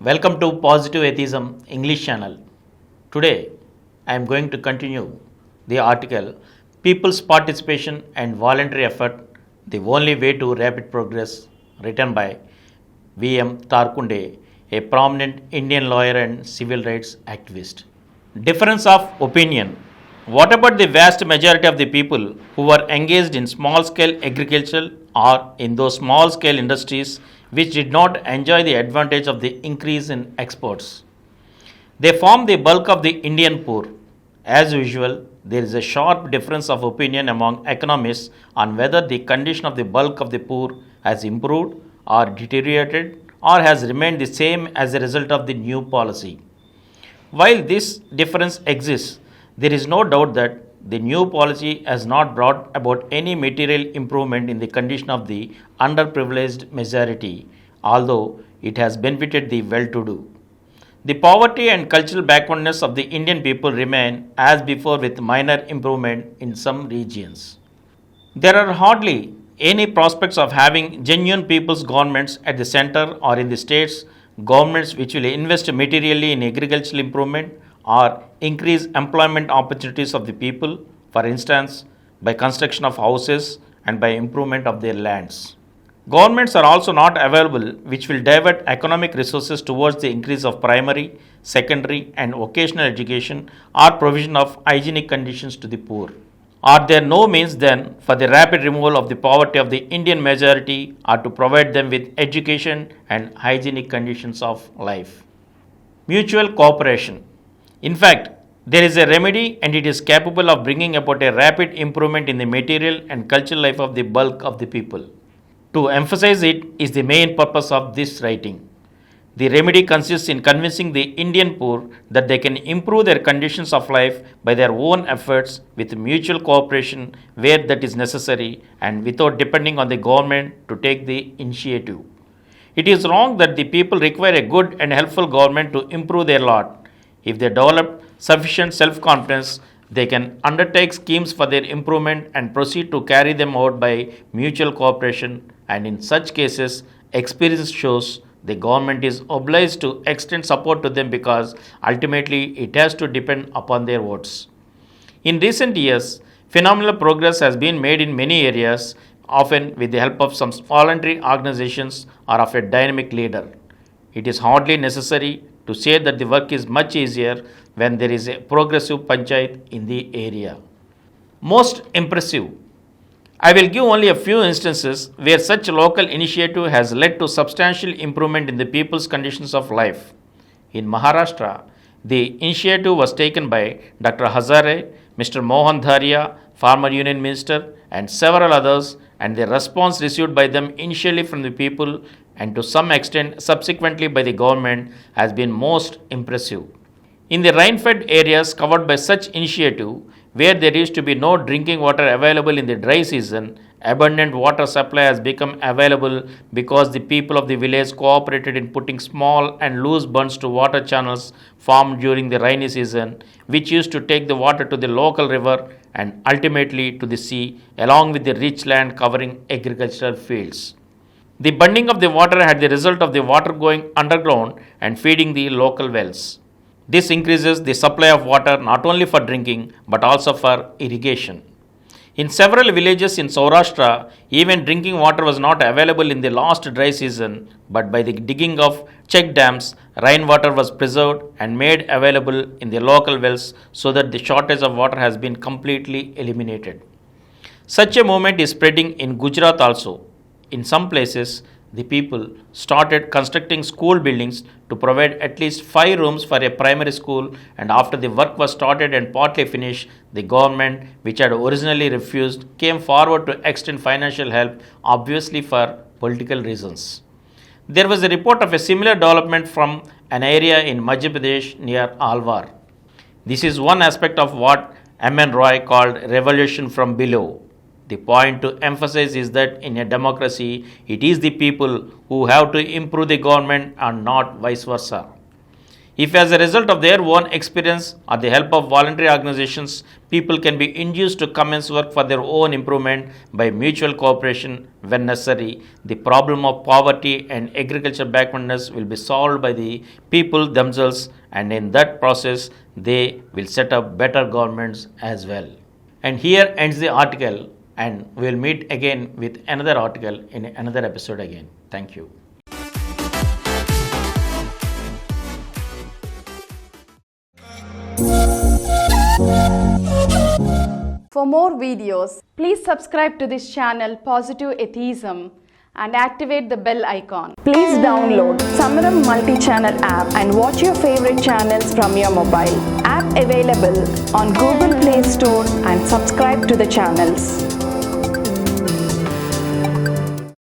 Welcome to Positive Atheism English channel. Today I am going to continue the article People's Participation and Voluntary Effort, the Only Way to Rapid Progress, written by V.M. Tarkunde, a prominent Indian lawyer and civil rights activist. Difference of opinion. What about the vast majority of the people who were engaged in small scale agriculture or in those small scale industries which did not enjoy the advantage of the increase in exports? They form the bulk of the Indian poor. As usual, there is a sharp difference of opinion among economists on whether the condition of the bulk of the poor has improved or deteriorated or has remained the same as a result of the new policy. While this difference exists, there is no doubt that the new policy has not brought about any material improvement in the condition of the underprivileged majority, although it has benefited the well to do. The poverty and cultural backwardness of the Indian people remain as before with minor improvement in some regions. There are hardly any prospects of having genuine people's governments at the center or in the states, governments which will invest materially in agricultural improvement or increase employment opportunities of the people, for instance, by construction of houses and by improvement of their lands. Governments are also not available which will divert economic resources towards the increase of primary, secondary, and vocational education or provision of hygienic conditions to the poor. Are there no means then for the rapid removal of the poverty of the Indian majority or to provide them with education and hygienic conditions of life? Mutual cooperation. In fact, there is a remedy and it is capable of bringing about a rapid improvement in the material and cultural life of the bulk of the people. To emphasize it is the main purpose of this writing. The remedy consists in convincing the Indian poor that they can improve their conditions of life by their own efforts with mutual cooperation where that is necessary and without depending on the government to take the initiative. It is wrong that the people require a good and helpful government to improve their lot. If they develop sufficient self confidence, they can undertake schemes for their improvement and proceed to carry them out by mutual cooperation, and in such cases, experience shows the government is obliged to extend support to them because ultimately it has to depend upon their votes. In recent years, phenomenal progress has been made in many areas, often with the help of some voluntary organizations or of a dynamic leader. It is hardly necessary to say that the work is much easier when there is a progressive panchayat in the area. Most impressive. I will give only a few instances where such local initiative has led to substantial improvement in the people's conditions of life. In Maharashtra, the initiative was taken by Dr. Hazare, Mr. Mohan Dharia, former Union Minister, and several others, and the response received by them initially from the people and to some extent subsequently by the government has been most impressive. In the rain-fed areas covered by such initiative, where there used to be no drinking water available in the dry season, abundant water supply has become available because the people of the village cooperated in putting small and loose bunds to water channels formed during the rainy season, which used to take the water to the local river and ultimately to the sea, along with the rich land covering agricultural fields. The bunding of the water had the result of the water going underground and feeding the local wells. This increases the supply of water not only for drinking but also for irrigation. In several villages in Saurashtra, even drinking water was not available in the last dry season, but by the digging of check dams, rainwater was preserved and made available in the local wells so that the shortage of water has been completely eliminated. Such a movement is spreading in Gujarat also. In some places, the people started constructing school buildings to provide at least 5 rooms for a primary school, and after the work was started and partly finished, the government, which had originally refused, came forward to extend financial help, obviously for political reasons. There was a report of a similar development from an area in Madhya Pradesh near Alwar. This is one aspect of what M.N. Roy called revolution from below. The point to emphasize is that in a democracy, it is the people who have to improve the government and not vice versa. If, as a result of their own experience or the help of voluntary organizations, people can be induced to commence work for their own improvement by mutual cooperation when necessary, the problem of poverty and agriculture backwardness will be solved by the people themselves, and in that process, they will set up better governments as well. And here ends the article, and we will meet again with another article in another episode again. Thank you. For more videos, please subscribe to this channel Positive Atheism and activate the bell icon. Please download Samaram multi-channel app and watch your favorite channels from your mobile. App available on Google Play Store and subscribe to the channels.